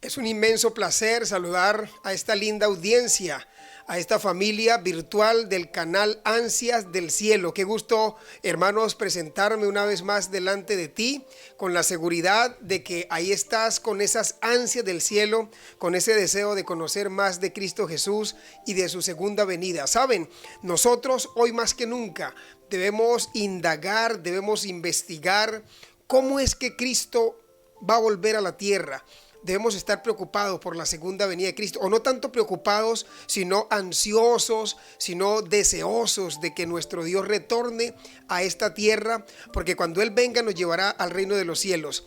Es un inmenso placer saludar a esta linda audiencia, a esta familia virtual del canal Ansias del Cielo. Qué gusto, hermanos, presentarme una vez más delante de ti, con la seguridad de que ahí estás con esas ansias del cielo, con ese deseo de conocer más de Cristo Jesús y de su segunda venida. Saben, nosotros hoy más que nunca debemos indagar, debemos investigar cómo es que Cristo va a volver a la tierra. Debemos estar preocupados por la segunda venida de Cristo, o no tanto preocupados, sino ansiosos, sino deseosos de que nuestro Dios retorne a esta tierra, porque cuando Él venga nos llevará al reino de los cielos.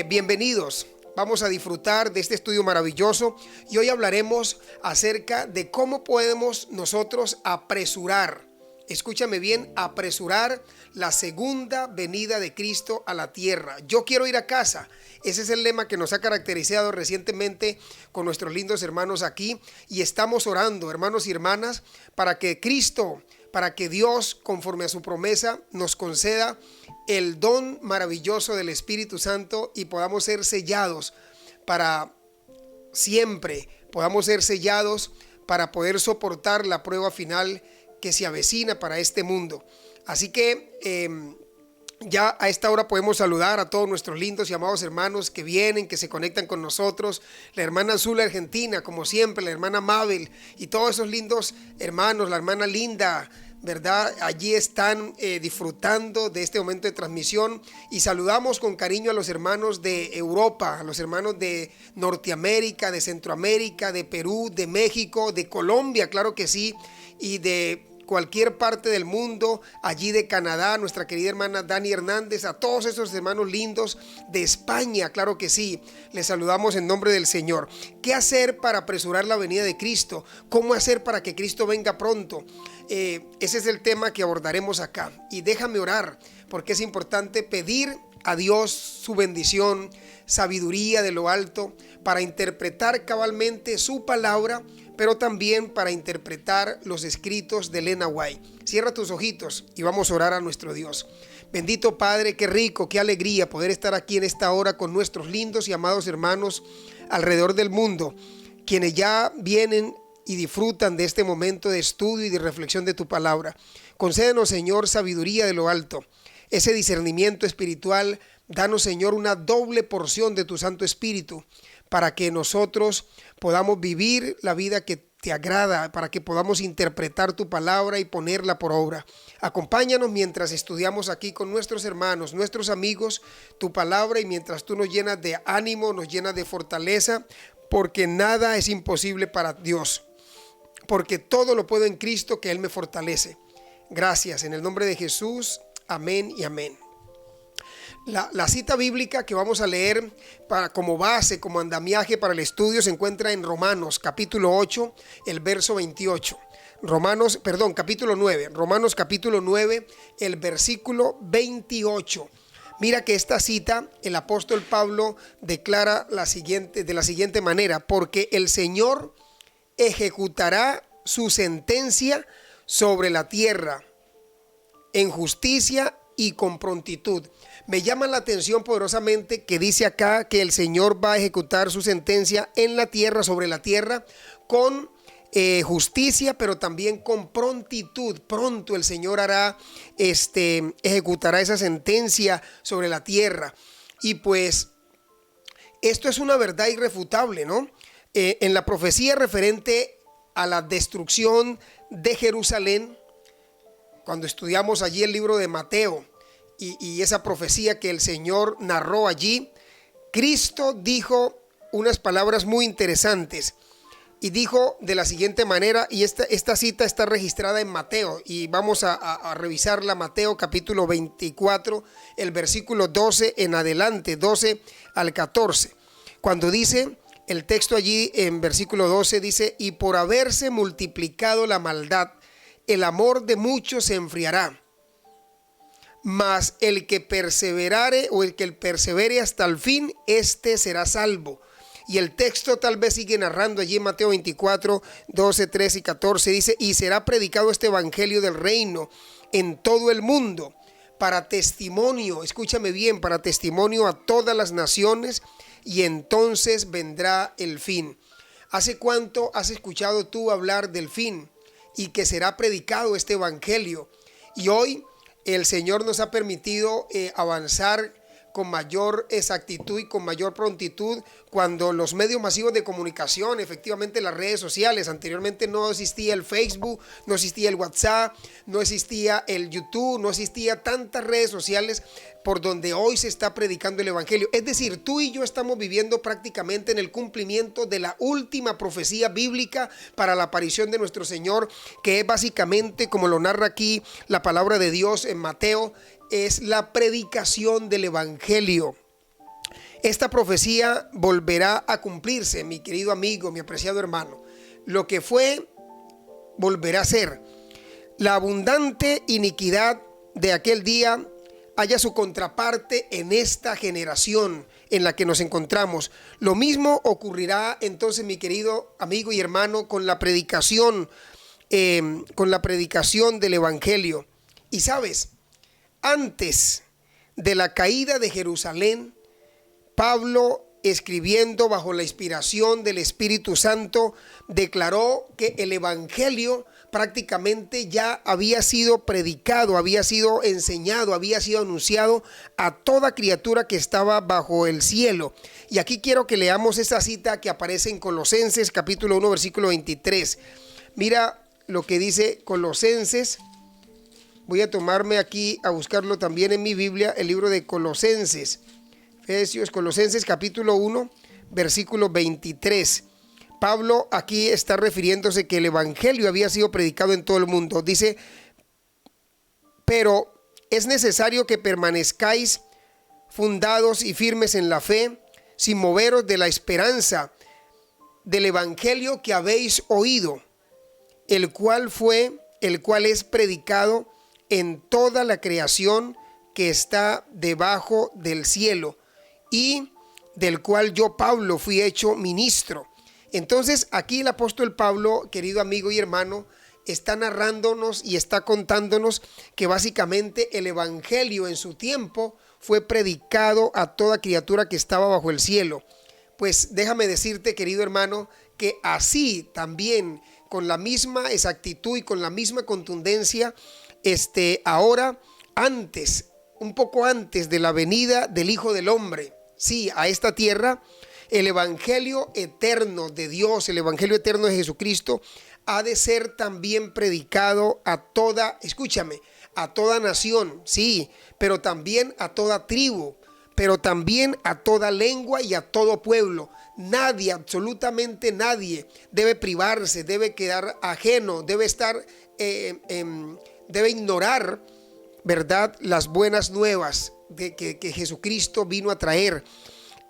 Bienvenidos. Vamos a disfrutar de este estudio maravilloso y hoy hablaremos acerca de cómo podemos nosotros apresurar. Escúchame bien, apresurar la segunda venida de Cristo a la tierra. Yo quiero ir a casa. Ese es el lema que nos ha caracterizado recientemente con nuestros lindos hermanos aquí. Y estamos orando, hermanos y hermanas, para que Cristo, para que Dios, conforme a su promesa, nos conceda el don maravilloso del Espíritu Santo y podamos ser sellados para siempre. Podamos ser sellados para poder soportar la prueba final que se avecina para este mundo. Así que ya a esta hora podemos saludar a todos nuestros lindos y amados hermanos que vienen, que se conectan con nosotros. La hermana Zula Argentina, como siempre, la hermana Mabel y todos esos lindos hermanos, la hermana Linda, ¿verdad? Allí están disfrutando de este momento de transmisión y saludamos con cariño a los hermanos de Europa, a los hermanos de Norteamérica, de Centroamérica, de Perú, de México, de Colombia, claro que sí, y de cualquier parte del mundo, allí de Canadá, nuestra querida hermana Dani Hernández, a todos esos hermanos lindos de España, claro que sí, les saludamos en nombre del Señor. ¿Qué hacer para apresurar la venida de Cristo? ¿Cómo hacer para que Cristo venga pronto? Ese es el tema que abordaremos acá. Y déjame orar, porque es importante pedir a Dios su bendición, sabiduría de lo alto, para interpretar cabalmente su palabra, pero también para interpretar los escritos de Elena White. Cierra tus ojitos y vamos a orar a nuestro Dios. Bendito Padre, qué rico, qué alegría poder estar aquí en esta hora con nuestros lindos y amados hermanos alrededor del mundo, quienes ya vienen y disfrutan de este momento de estudio y de reflexión de tu palabra. Concédenos, Señor, sabiduría de lo alto, ese discernimiento espiritual. Danos, Señor, una doble porción de tu Santo Espíritu, para que nosotros podamos vivir la vida que te agrada, para que podamos interpretar tu palabra y ponerla por obra. Acompáñanos mientras estudiamos aquí con nuestros hermanos, nuestros amigos, tu palabra, y mientras tú nos llenas de ánimo, nos llenas de fortaleza, porque nada es imposible para Dios, porque todo lo puedo en Cristo que Él me fortalece. Gracias, en el nombre de Jesús, amén y amén. La cita bíblica que vamos a leer como base, como andamiaje para el estudio, se encuentra en Romanos capítulo 8, el verso 28. Capítulo 9. Romanos capítulo 9, el versículo 28. Mira que esta cita el apóstol Pablo declara de la siguiente manera: porque el Señor ejecutará su sentencia sobre la tierra en justicia y con prontitud. Me llama la atención poderosamente que dice acá que el Señor va a ejecutar su sentencia en la tierra, sobre la tierra, con justicia, pero también con prontitud. Pronto el Señor ejecutará esa sentencia sobre la tierra. Y pues esto es una verdad irrefutable, ¿no? En la profecía referente a la destrucción de Jerusalén, cuando estudiamos allí el libro de Mateo y esa profecía que el Señor narró allí, Cristo dijo unas palabras muy interesantes y dijo de la siguiente manera, y esta cita está registrada en Mateo, y vamos a revisarla. Mateo capítulo 24, el versículo 12 en adelante, 12 al 14, cuando dice el texto allí en versículo 12, dice: y por haberse multiplicado la maldad, el amor de muchos se enfriará, mas el que perseverare, o el que persevere hasta el fin, este será salvo. Y el texto tal vez sigue narrando allí en Mateo 24, 12, 13 y 14, dice: y será predicado este evangelio del reino en todo el mundo, para testimonio, escúchame bien, para testimonio a todas las naciones, y entonces vendrá el fin. ¿Hace cuánto has escuchado tú hablar del fin y que será predicado este evangelio? Y hoy el Señor nos ha permitido avanzar con mayor exactitud y con mayor prontitud cuando los medios masivos de comunicación, efectivamente las redes sociales, anteriormente no existía el Facebook, no existía el WhatsApp, no existía el YouTube, no existía tantas redes sociales por donde hoy se está predicando el evangelio. Es decir, tú y yo estamos viviendo prácticamente en el cumplimiento de la última profecía bíblica para la aparición de nuestro Señor, que es básicamente, como lo narra aquí la palabra de Dios en Mateo, es la predicación del evangelio. Esta profecía volverá a cumplirse, mi querido amigo, mi apreciado hermano. Lo que fue, volverá a ser. La abundante iniquidad de aquel día haya su contraparte en esta generación en la que nos encontramos. Lo mismo ocurrirá entonces, mi querido amigo y hermano, con la predicación del evangelio. Y sabes, antes de la caída de Jerusalén, Pablo, escribiendo bajo la inspiración del Espíritu Santo, declaró que el evangelio prácticamente ya había sido predicado, había sido enseñado, había sido anunciado a toda criatura que estaba bajo el cielo. Y aquí quiero que leamos esa cita que aparece en Colosenses capítulo 1 versículo 23. Mira lo que dice Colosenses. Voy a tomarme aquí a buscarlo también en mi Biblia, el libro de Colosenses. Colosenses capítulo 1 versículo 23. Pablo aquí está refiriéndose que el evangelio había sido predicado en todo el mundo. Dice, pero es necesario que permanezcáis fundados y firmes en la fe, sin moveros de la esperanza del evangelio que habéis oído, el cual es predicado en toda la creación que está debajo del cielo, y del cual yo, Pablo, fui hecho ministro. Entonces aquí el apóstol Pablo, querido amigo y hermano, está narrándonos y está contándonos que básicamente el evangelio en su tiempo fue predicado a toda criatura que estaba bajo el cielo. Pues déjame decirte, querido hermano, que así también, con la misma exactitud y con la misma contundencia, ahora, un poco antes de la venida del Hijo del Hombre, sí, a esta tierra, el evangelio eterno de Dios, el evangelio eterno de Jesucristo, ha de ser también predicado a toda, escúchame, a toda nación, sí, pero también a toda tribu, pero también a toda lengua y a todo pueblo. Nadie, absolutamente nadie, debe privarse, debe quedar ajeno, debe ignorar, ¿verdad?, las buenas nuevas de que Jesucristo vino a traer.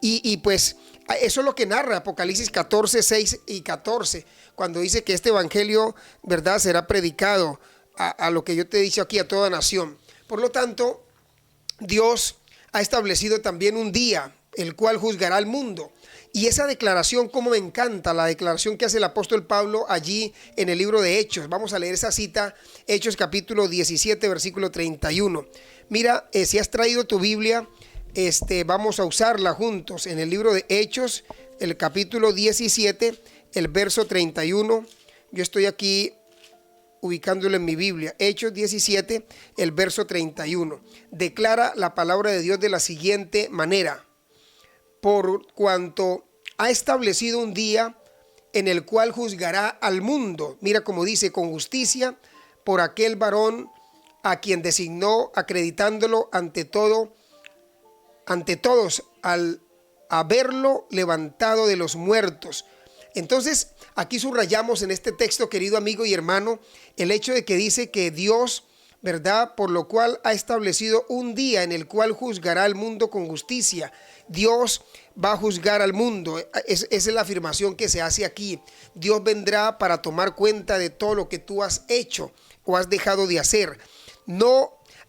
Y pues eso es lo que narra Apocalipsis 14, 6 y 14, cuando dice que este evangelio, ¿verdad?, será predicado a lo que yo te he dicho aquí, a toda nación. Por lo tanto, Dios ha establecido también un día, el cual juzgará al mundo. Y esa declaración, como me encanta, la declaración que hace el apóstol Pablo allí en el libro de Hechos. Vamos a leer esa cita, Hechos capítulo 17, versículo 31. Mira, si has traído tu Biblia, vamos a usarla juntos en el libro de Hechos, el capítulo 17, el verso 31. Yo estoy aquí ubicándolo en mi Biblia. Hechos 17, el verso 31. Declara la palabra de Dios de la siguiente manera: por cuanto ha establecido un día en el cual juzgará al mundo, mira cómo dice, con justicia, por aquel varón a quien designó, acreditándolo ante todos, al haberlo levantado de los muertos. Entonces, aquí subrayamos en este texto, querido amigo y hermano, el hecho de que dice que Dios, ¿verdad?, por lo cual ha establecido un día en el cual juzgará al mundo con justicia. Dios va a juzgar al mundo. Esa es la afirmación que se hace aquí. Dios vendrá para tomar cuenta de todo lo que tú has hecho o has dejado de hacer.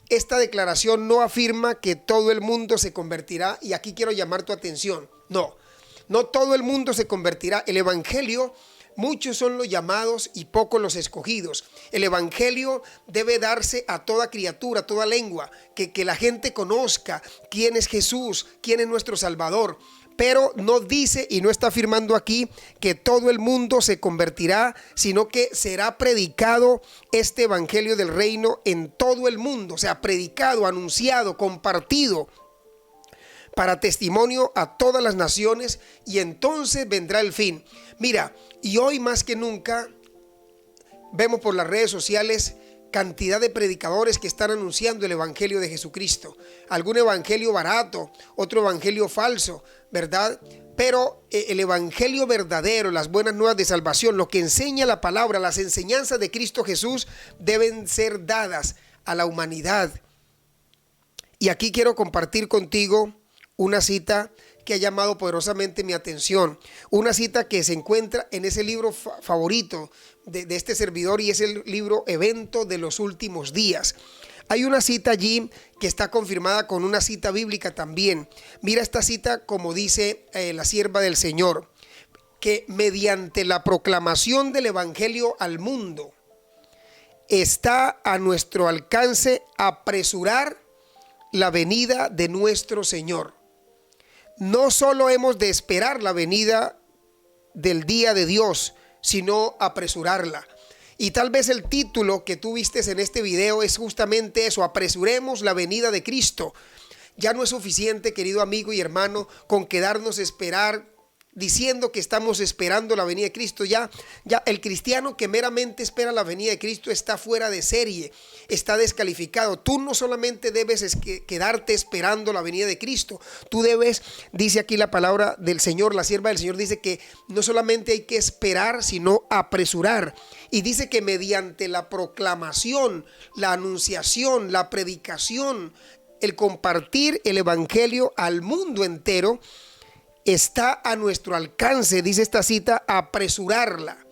Esta declaración no afirma que todo el mundo se convertirá, y aquí quiero llamar tu atención. No todo el mundo se convertirá. El evangelio, muchos son los llamados y pocos los escogidos. El evangelio debe darse a toda criatura, a toda lengua, que la gente conozca quién es Jesús, quién es nuestro Salvador. pero no dice y no está afirmando aquí que todo el mundo se convertirá, sino que será predicado este evangelio del reino en todo el mundo, o sea, predicado, anunciado, compartido para testimonio a todas las naciones, y entonces vendrá el fin. Mira, y hoy más que nunca vemos por las redes sociales cantidad de predicadores que están anunciando el evangelio de Jesucristo. Algún evangelio barato, otro evangelio falso, ¿verdad? Pero el evangelio verdadero, las buenas nuevas de salvación, lo que enseña la palabra, las enseñanzas de Cristo Jesús deben ser dadas a la humanidad. Y aquí quiero compartir contigo una cita que ha llamado poderosamente mi atención, una cita que se encuentra en ese libro favorito de este servidor, y es el libro Evento de los Últimos Días. Hay una cita allí que está confirmada con una cita bíblica también. Mira esta cita como dice la sierva del Señor, que mediante la proclamación del evangelio al mundo está a nuestro alcance apresurar la venida de nuestro Señor. No solo hemos de esperar la venida del día de Dios, sino apresurarla. Y tal vez el título que tú vistes en este video es justamente eso: apresuremos la venida de Cristo. Ya no es suficiente, querido amigo y hermano, con quedarnos a esperar diciendo que estamos esperando la venida de Cristo. Ya el cristiano que meramente espera la venida de Cristo está fuera de serie, está descalificado. Tú no solamente debes quedarte esperando la venida de Cristo, tú debes, dice aquí la palabra del Señor, la sierva del Señor dice que no solamente hay que esperar, sino apresurar. Y dice que mediante la proclamación, la anunciación, la predicación, el compartir el evangelio al mundo entero, está a nuestro alcance, dice esta cita, apresurarla,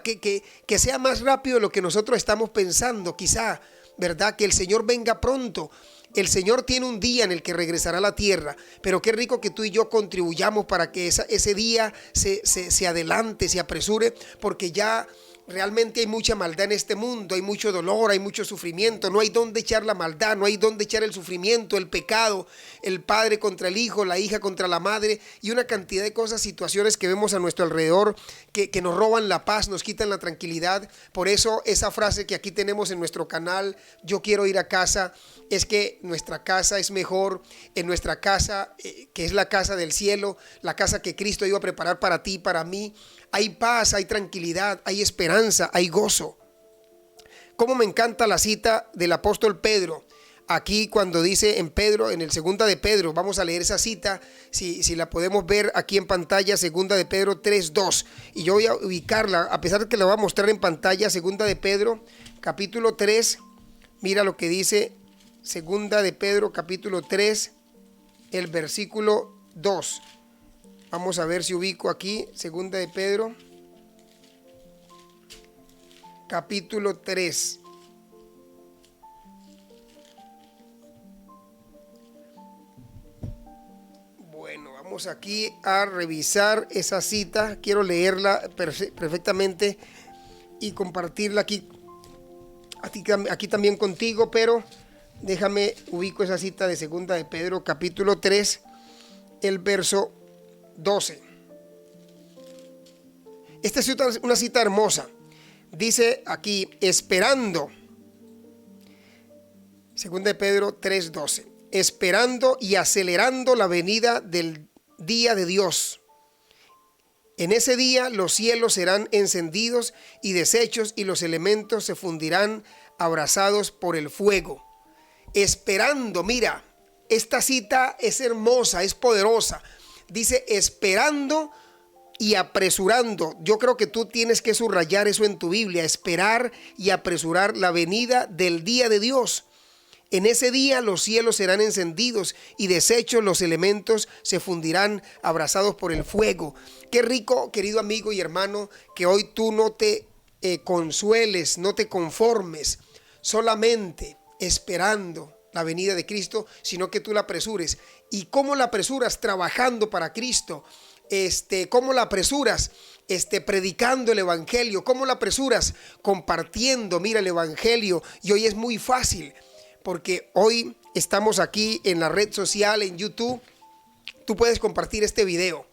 que sea más rápido de lo que nosotros estamos pensando, quizá, ¿verdad? Que el Señor venga pronto. El Señor tiene un día en el que regresará a la tierra, pero qué rico que tú y yo contribuyamos para que ese día se adelante, se apresure, porque ya realmente hay mucha maldad en este mundo, hay mucho dolor, hay mucho sufrimiento, no hay dónde echar la maldad, no hay dónde echar el sufrimiento, el pecado, el padre contra el hijo, la hija contra la madre, y una cantidad de cosas, situaciones que vemos a nuestro alrededor que nos roban la paz, nos quitan la tranquilidad. Por eso esa frase que aquí tenemos en nuestro canal, yo quiero ir a casa, es que nuestra casa es mejor, en nuestra casa, que es la casa del cielo, la casa que Cristo iba a preparar para ti y para mí, hay paz, hay tranquilidad, hay esperanza, hay gozo. Cómo me encanta la cita del apóstol Pedro. Aquí cuando dice en Pedro, en el segunda de Pedro, vamos a leer esa cita, si la podemos ver aquí en pantalla, segunda de Pedro 3:2. Y yo voy a ubicarla, a pesar de que la voy a mostrar en pantalla, segunda de Pedro, capítulo 3. Mira lo que dice segunda de Pedro, capítulo 3, el versículo 2. Vamos a ver si ubico aquí, segunda de Pedro, capítulo 3. Bueno, vamos aquí a revisar esa cita. Quiero leerla perfectamente y compartirla aquí también contigo, pero déjame ubico esa cita de segunda de Pedro, capítulo 3, el verso 12. Esta es una cita hermosa. Dice aquí, esperando, segunda de Pedro 3:12, esperando y acelerando la venida del día de Dios. En ese día los cielos serán encendidos y deshechos, y los elementos se fundirán abrasados por el fuego. Esperando, mira, esta cita es hermosa, es poderosa. Dice esperando y apresurando. Yo creo que tú tienes que subrayar eso en tu Biblia: esperar y apresurar la venida del día de Dios. En ese día los cielos serán encendidos y deshechos, los elementos se fundirán abrasados por el fuego. Qué rico, querido amigo y hermano, que hoy tú no te consueles, no te conformes solamente esperando la venida de Cristo, sino que tú la apresures. ¿Y cómo la apresuras? Trabajando para Cristo. ¿Cómo la apresuras? Predicando el evangelio. ¿Cómo la apresuras? Compartiendo, mira, el evangelio. Y hoy es muy fácil, porque hoy estamos aquí en la red social, en YouTube, Tú puedes compartir este video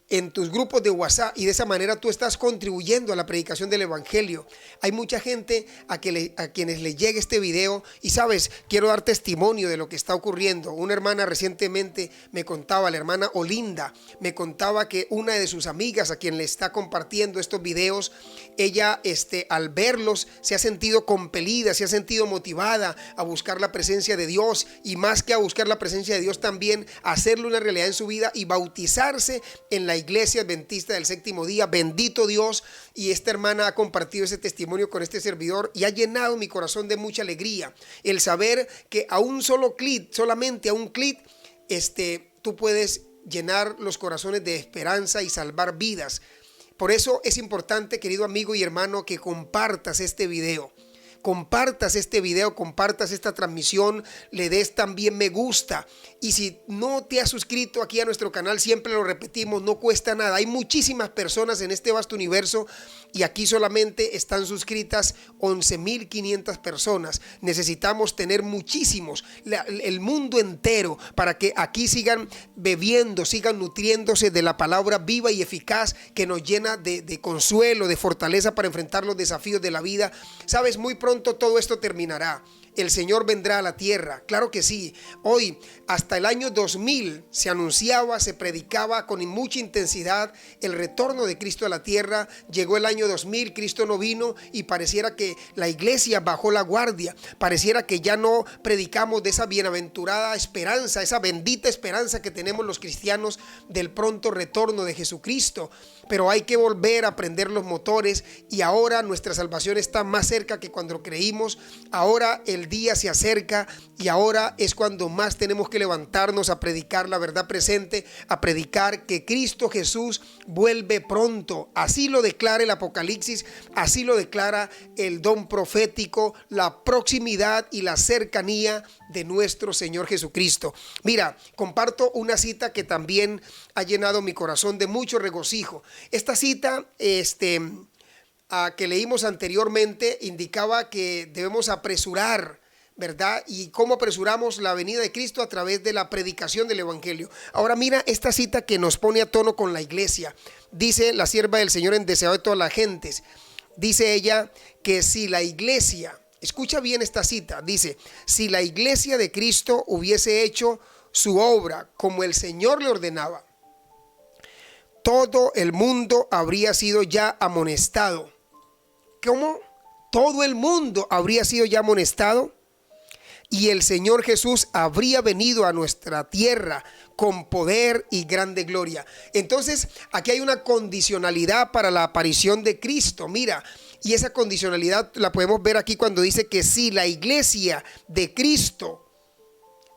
en tus grupos de WhatsApp y de esa manera tú estás contribuyendo a la predicación del evangelio. Hay mucha gente a quienes les llegue este video y sabes, quiero dar testimonio de lo que está ocurriendo. Una hermana recientemente me contaba, la hermana Olinda, me contaba que una de sus amigas a quien le está compartiendo estos videos, ella al verlos se ha sentido compelida, se ha sentido motivada a buscar la presencia de Dios y más que a buscar la presencia de Dios también a hacerle una realidad en su vida y bautizarse en la Iglesia Adventista del Séptimo Día. Bendito Dios. Y esta hermana ha compartido ese testimonio con este servidor y ha llenado mi corazón de mucha alegría el saber que a un solo clic, solamente a un clic, tú puedes llenar los corazones de esperanza y salvar vidas. Por eso es importante, querido amigo y hermano, que compartas este video. Compartas este video, compartas esta transmisión, le des también me gusta. Y si no te has suscrito aquí a nuestro canal, siempre lo repetimos, no cuesta nada. Hay muchísimas personas en este vasto universo y aquí solamente están suscritas 11.500 personas. Necesitamos tener muchísimos, el mundo entero, para que aquí sigan bebiendo, sigan nutriéndose de la palabra viva y eficaz que nos llena de consuelo, de fortaleza para enfrentar los desafíos de la vida. Sabes, muy pronto todo esto terminará. El Señor vendrá a la tierra, claro que sí. Hoy, hasta el año 2000, se anunciaba, se predicaba con mucha intensidad el retorno de Cristo a la tierra. Llegó el año 2000, Cristo no vino y pareciera que la iglesia bajó la guardia. Pareciera que ya no predicamos de esa bienaventurada esperanza, esa bendita esperanza que tenemos los cristianos del pronto retorno de Jesucristo. Pero hay que volver a prender los motores y ahora nuestra salvación está más cerca que cuando creímos. Ahora el día se acerca y ahora es cuando más tenemos que levantarnos a predicar la verdad presente, a predicar que Cristo Jesús vuelve pronto. Así lo declara el Apocalipsis, así lo declara el don profético, la proximidad y la cercanía de nuestro Señor Jesucristo. Mira, comparto una cita que también ha llenado mi corazón de mucho regocijo. Esta cita, que leímos anteriormente, indicaba que debemos apresurar, ¿verdad? Y cómo apresuramos la venida de Cristo a través de la predicación del evangelio. Ahora mira esta cita que nos pone a tono con la iglesia. Dice la sierva del Señor en deseo de todas las gentes. Dice ella que si la iglesia, escucha bien esta cita, dice, si la iglesia de Cristo hubiese hecho su obra como el Señor le ordenaba, todo el mundo habría sido ya amonestado. ¿Cómo? Todo el mundo habría sido ya amonestado y el Señor Jesús habría venido a nuestra tierra con poder y grande gloria. Entonces, aquí hay una condicionalidad para la aparición de Cristo. Mira, y esa condicionalidad la podemos ver aquí cuando dice que si la iglesia de Cristo,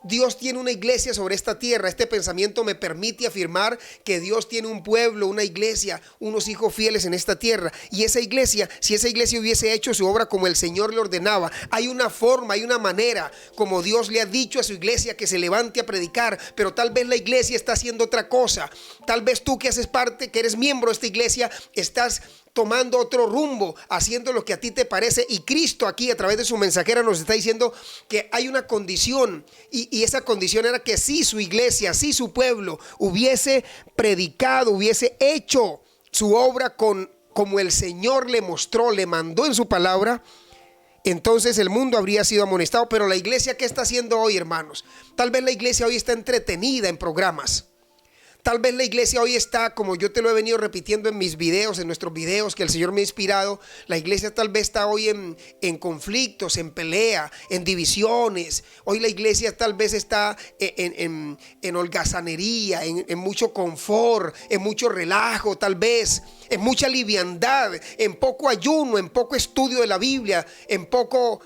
Dios tiene una iglesia sobre esta tierra. Este pensamiento me permite afirmar que Dios tiene un pueblo, una iglesia, unos hijos fieles en esta tierra. Y esa iglesia, si esa iglesia hubiese hecho su obra como el Señor le ordenaba, hay una forma, hay una manera como Dios le ha dicho a su iglesia que se levante a predicar. Pero tal vez la iglesia está haciendo otra cosa. Tal vez tú que haces parte, que eres miembro de esta iglesia, estás tomando otro rumbo, haciendo lo que a ti te parece. Y Cristo aquí a través de su mensajera nos está diciendo que hay una condición y esa condición era que si su iglesia, si su pueblo hubiese predicado, hubiese hecho su obra como el Señor le mostró, le mandó en su palabra, entonces el mundo habría sido amonestado. Pero la iglesia, ¿qué está haciendo hoy, hermanos? Tal vez la iglesia hoy está entretenida en programas. Tal vez la iglesia hoy está, como yo te lo he venido repitiendo en mis videos, en nuestros videos que el Señor me ha inspirado, la iglesia tal vez está hoy en conflictos, en pelea, en divisiones. Hoy la iglesia tal vez está en holgazanería, en mucho confort, en mucho relajo tal vez, en mucha liviandad, en poco ayuno, en poco estudio de la Biblia, en poco,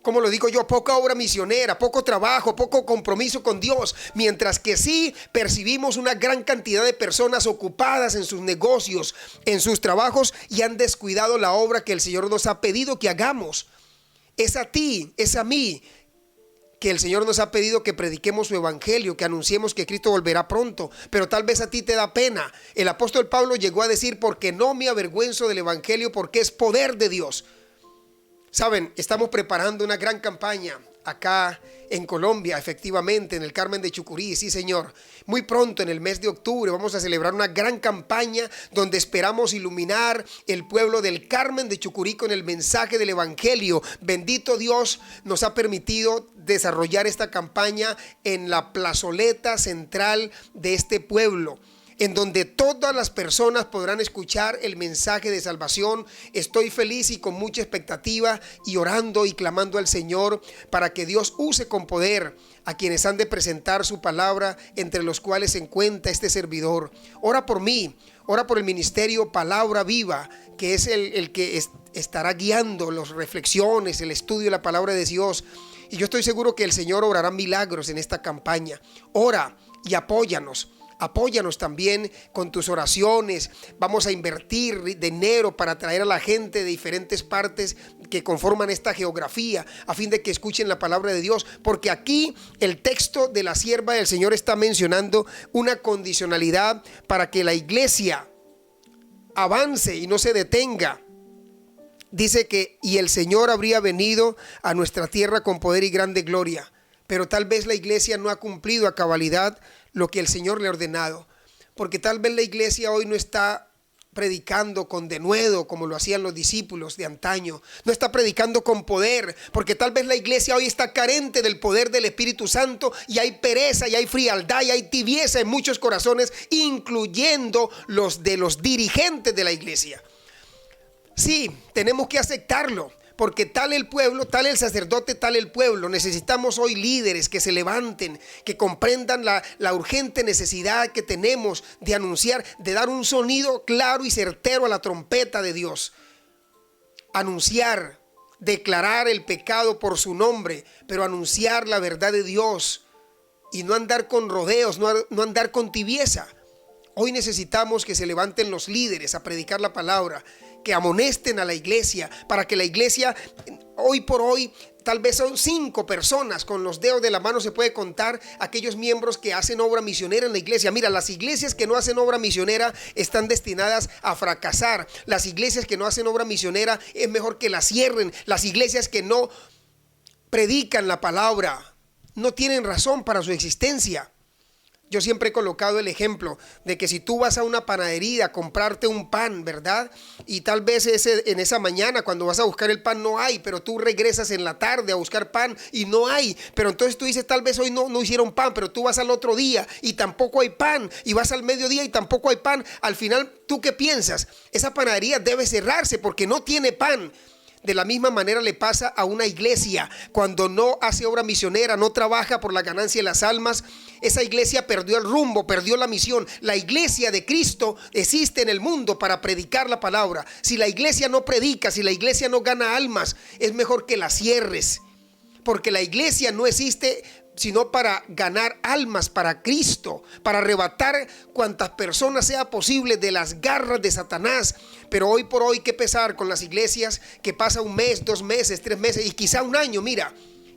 como lo digo yo, poca obra misionera, poco trabajo, poco compromiso con Dios. Mientras que sí percibimos una gran cantidad de personas ocupadas en sus negocios, en sus trabajos, y han descuidado la obra que el Señor nos ha pedido que hagamos. Es a ti, es a mí, que el Señor nos ha pedido que prediquemos su evangelio, que anunciemos que Cristo volverá pronto. Pero tal vez a ti te da pena. El apóstol Pablo llegó a decir: porque no me avergüenzo del evangelio, porque es poder de Dios. Saben, estamos preparando una gran campaña acá en Colombia, efectivamente, en el Carmen de Chucurí, sí señor. Muy pronto, en el mes de octubre, vamos a celebrar una gran campaña donde esperamos iluminar el pueblo del Carmen de Chucurí con el mensaje del Evangelio. Bendito Dios, nos ha permitido desarrollar esta campaña en la plazoleta central de este pueblo, en donde todas las personas podrán escuchar el mensaje de salvación. Estoy feliz y con mucha expectativa y orando y clamando al Señor para que Dios use con poder a quienes han de presentar su palabra, entre los cuales se encuentra este servidor. Ora por mí, ora por el ministerio Palabra Viva, que es el que estará guiando las reflexiones, el estudio de la palabra de Dios. Y yo estoy seguro que el Señor obrará milagros en esta campaña. Ora y apóyanos. Apóyanos también con tus oraciones. Vamos a invertir dinero para traer a la gente de diferentes partes que conforman esta geografía, a fin de que escuchen la palabra de Dios. Porque aquí el texto de la sierva del Señor está mencionando una condicionalidad para que la iglesia avance y no se detenga. Dice que y el Señor habría venido a nuestra tierra con poder y grande gloria. Pero tal vez la iglesia no ha cumplido a cabalidad lo que el Señor le ha ordenado, porque tal vez la iglesia hoy no está predicando con denuedo como lo hacían los discípulos de antaño, no está predicando con poder, porque tal vez la iglesia hoy está carente del poder del Espíritu Santo y hay pereza y hay frialdad y hay tibieza en muchos corazones, incluyendo los de los dirigentes de la iglesia. Sí, tenemos que aceptarlo. Porque tal el pueblo, tal el sacerdote, tal el pueblo. Necesitamos hoy líderes que se levanten, que comprendan la urgente necesidad que tenemos de anunciar, de dar un sonido claro y certero a la trompeta de Dios. Anunciar, declarar el pecado por su nombre, pero anunciar la verdad de Dios y no andar con rodeos, no andar con tibieza. Hoy necesitamos que se levanten los líderes a predicar la palabra, que amonesten a la iglesia, para que la iglesia, hoy por hoy, tal vez son 5 personas, con los dedos de la mano se puede contar aquellos miembros que hacen obra misionera en la iglesia. Mira, las iglesias que no hacen obra misionera están destinadas a fracasar. Las iglesias que no hacen obra misionera es mejor que las cierren. Las iglesias que no predican la palabra no tienen razón para su existencia. Yo siempre he colocado el ejemplo de que si tú vas a una panadería a comprarte un pan, ¿verdad? Y tal vez en esa mañana cuando vas a buscar el pan no hay, pero tú regresas en la tarde a buscar pan y no hay. Pero entonces tú dices, tal vez hoy no hicieron pan, pero tú vas al otro día y tampoco hay pan. Y vas al mediodía y tampoco hay pan. Al final, ¿tú qué piensas? Esa panadería debe cerrarse porque no tiene pan. De la misma manera le pasa a una iglesia cuando no hace obra misionera, no trabaja por la ganancia de las almas. Esa iglesia perdió el rumbo, perdió la misión. La iglesia de Cristo existe en el mundo para predicar la palabra. Si la iglesia no predica, si la iglesia no gana almas, es mejor que la cierres, porque la iglesia no existe sino para ganar almas para Cristo, para arrebatar cuantas personas sea posible de las garras de Satanás. Pero hoy por hoy, qué pesar con las iglesias que pasa 1 mes, 2 meses, 3 meses y quizá 1 año, mira,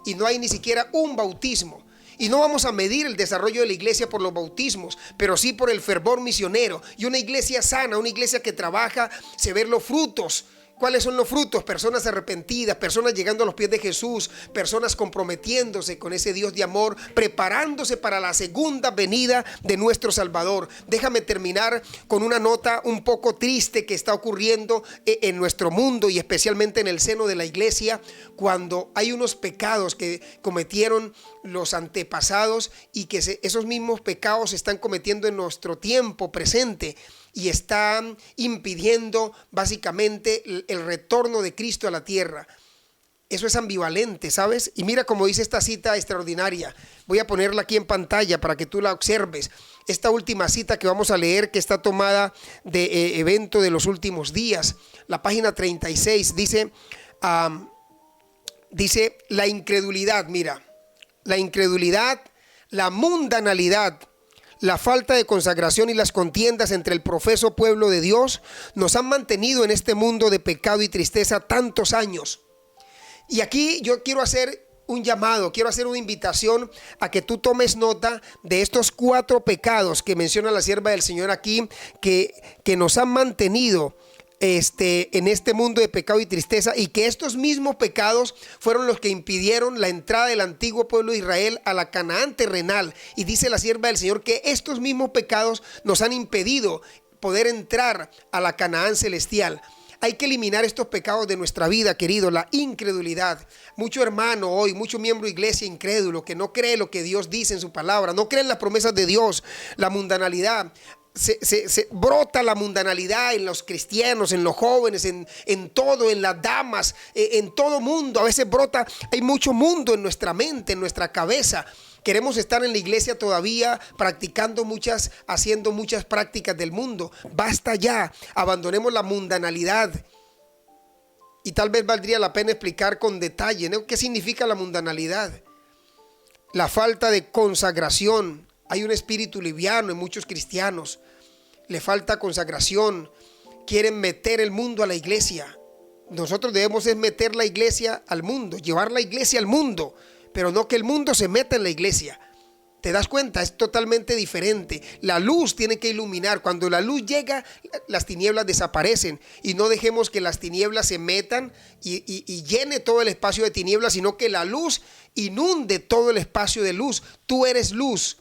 y no hay ni siquiera un bautismo. Y no vamos a medir el desarrollo de la iglesia por los bautismos, pero sí por el fervor misionero. Y una iglesia sana, una iglesia que trabaja, se ven los frutos. ¿Cuáles son los frutos? Personas arrepentidas, personas llegando a los pies de Jesús, personas comprometiéndose con ese Dios de amor, preparándose para la segunda venida de nuestro Salvador. Déjame terminar con una nota un poco triste que está ocurriendo en nuestro mundo y especialmente en el seno de la iglesia, cuando hay unos pecados que cometieron los antepasados y que esos mismos pecados se están cometiendo en nuestro tiempo presente. Y están impidiendo básicamente el retorno de Cristo a la tierra. Eso es ambivalente, ¿sabes? Y mira cómo dice esta cita extraordinaria. Voy a ponerla aquí en pantalla para que tú la observes. Esta última cita que vamos a leer, que está tomada de evento de los últimos días. La página 36 dice, dice la incredulidad, mira. La incredulidad, la mundanalidad, la falta de consagración y las contiendas entre el profeso pueblo de Dios nos han mantenido en este mundo de pecado y tristeza tantos años. Y aquí yo quiero hacer un llamado, quiero hacer una invitación a que tú tomes nota de estos 4 pecados que menciona la sierva del Señor aquí, que nos han mantenido en este mundo de pecado y tristeza, y que estos mismos pecados fueron los que impidieron la entrada del antiguo pueblo de Israel a la Canaán terrenal. Y dice la sierva del Señor que estos mismos pecados nos han impedido poder entrar a la Canaán celestial. Hay que eliminar estos pecados de nuestra vida, querido. La incredulidad. Mucho hermano hoy, mucho miembro de iglesia incrédulo, que no cree lo que Dios dice en su palabra, no cree en las promesas de Dios. La mundanalidad. Se brota la mundanalidad en los cristianos, en los jóvenes, en todo, en las damas, en todo mundo. A veces brota, hay mucho mundo en nuestra mente, en nuestra cabeza. Queremos estar en la iglesia todavía haciendo muchas prácticas del mundo. Basta ya, abandonemos la mundanalidad. Y tal vez valdría la pena explicar con detalle, ¿no?, qué significa la mundanalidad. La falta de consagración. Hay un espíritu liviano en muchos cristianos. Le falta consagración. Quieren meter el mundo a la iglesia. Nosotros debemos es meter la iglesia al mundo, llevar la iglesia al mundo, pero no que el mundo se meta en la iglesia. ¿Te das cuenta? Es totalmente diferente. La luz tiene que iluminar. Cuando la luz llega, las tinieblas desaparecen. Y no dejemos que las tinieblas se metan y llene todo el espacio de tinieblas, sino que la luz inunde todo el espacio de luz. Tú eres luz,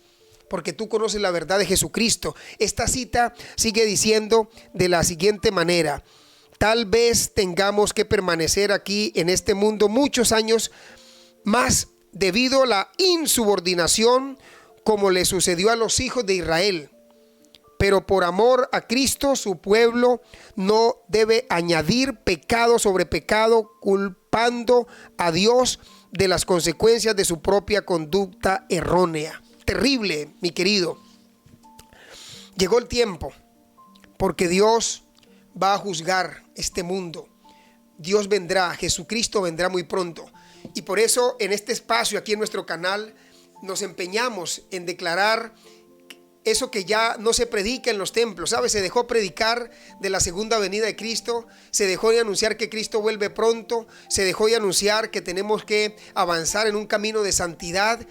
porque tú conoces la verdad de Jesucristo. Esta cita sigue diciendo de la siguiente manera: tal vez tengamos que permanecer aquí en este mundo muchos años más debido a la insubordinación, como le sucedió a los hijos de Israel. Pero por amor a Cristo, su pueblo no debe añadir pecado sobre pecado, culpando a Dios de las consecuencias de su propia conducta errónea. Terrible, mi querido. Llegó el tiempo, porque Dios va a juzgar este mundo. Dios vendrá, Jesucristo vendrá muy pronto. Y por eso en este espacio, aquí en nuestro canal, nos empeñamos en declarar eso que ya no se predica en los templos, ¿sabes? Se dejó predicar de la segunda venida de Cristo, se dejó de anunciar que Cristo vuelve pronto, se dejó de anunciar que tenemos que avanzar en un camino de santidad,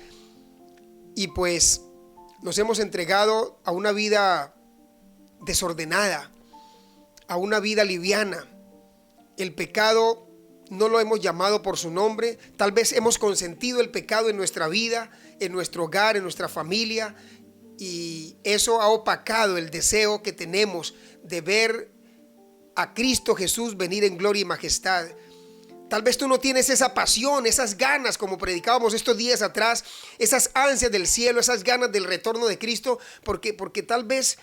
y pues nos hemos entregado a una vida desordenada, a una vida liviana. El pecado no lo hemos llamado por su nombre. Tal vez hemos consentido el pecado en nuestra vida, en nuestro hogar, en nuestra familia, y eso ha opacado el deseo que tenemos de ver a Cristo Jesús venir en gloria y majestad. Tal vez tú no tienes esa pasión, esas ganas, como predicábamos estos días atrás, esas ansias del cielo, esas ganas del retorno de Cristo, porque tal vez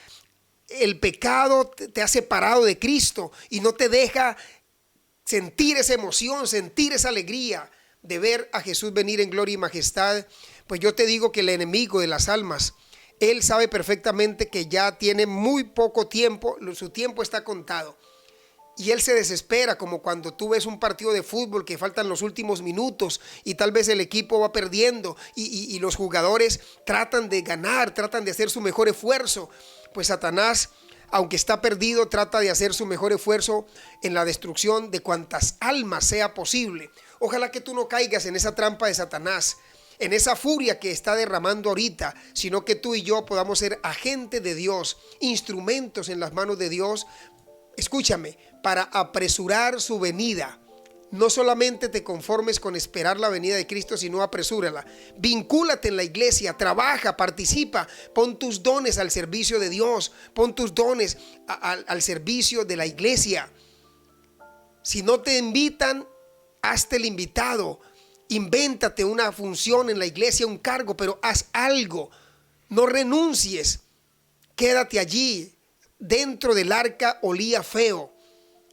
el pecado te ha separado de Cristo y no te deja sentir esa emoción, sentir esa alegría de ver a Jesús venir en gloria y majestad. Pues yo te digo que el enemigo de las almas, él sabe perfectamente que ya tiene muy poco tiempo, su tiempo está contado. Y él se desespera, como cuando tú ves un partido de fútbol que faltan los últimos minutos y tal vez el equipo va perdiendo y los jugadores tratan de ganar, tratan de hacer su mejor esfuerzo. Pues Satanás, aunque está perdido, trata de hacer su mejor esfuerzo en la destrucción de cuantas almas sea posible. Ojalá que tú no caigas en esa trampa de Satanás, en esa furia que está derramando ahorita, sino que tú y yo podamos ser agentes de Dios, instrumentos en las manos de Dios. Escúchame, para apresurar su venida. No solamente te conformes con esperar la venida de Cristo, sino apresúrala. Vincúlate en la iglesia, trabaja, participa, pon tus dones al servicio de Dios, pon tus dones al servicio de la iglesia. Si no te invitan, hazte el invitado. Invéntate una función en la iglesia, un cargo, pero haz algo. No renuncies. Quédate allí. Dentro del arca olía feo.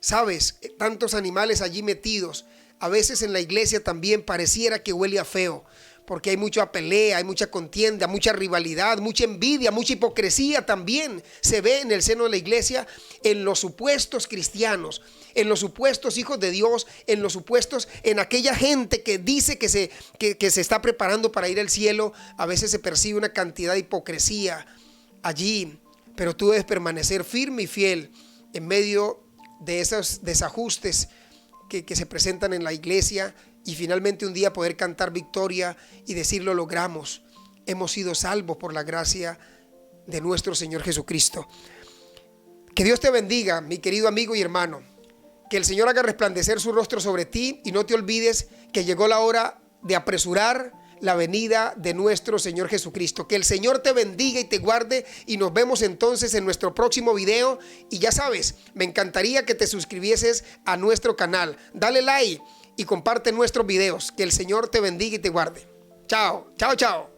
¿Sabes? Tantos animales allí metidos. A veces en la iglesia también pareciera que huele a feo, porque hay mucha pelea, hay mucha contienda, mucha rivalidad, mucha envidia, mucha hipocresía también se ve en el seno de la iglesia, en los supuestos cristianos, en los supuestos hijos de Dios, en aquella gente que dice que se está preparando para ir al cielo. A veces se percibe una cantidad de hipocresía allí, pero tú debes permanecer firme y fiel en medio de esos desajustes que se presentan en la iglesia, y finalmente un día poder cantar victoria y decir: lo logramos, hemos sido salvos por la gracia de nuestro Señor Jesucristo. Que Dios te bendiga, mi querido amigo y hermano. Que el Señor haga resplandecer su rostro sobre ti y no te olvides que llegó la hora de apresurar la venida de nuestro Señor Jesucristo. Que el Señor te bendiga y te guarde y nos vemos entonces en nuestro próximo video. Y ya sabes, me encantaría que te suscribieses a nuestro canal. Dale like y comparte nuestros videos. Que el Señor te bendiga y te guarde. Chao, chao, chao.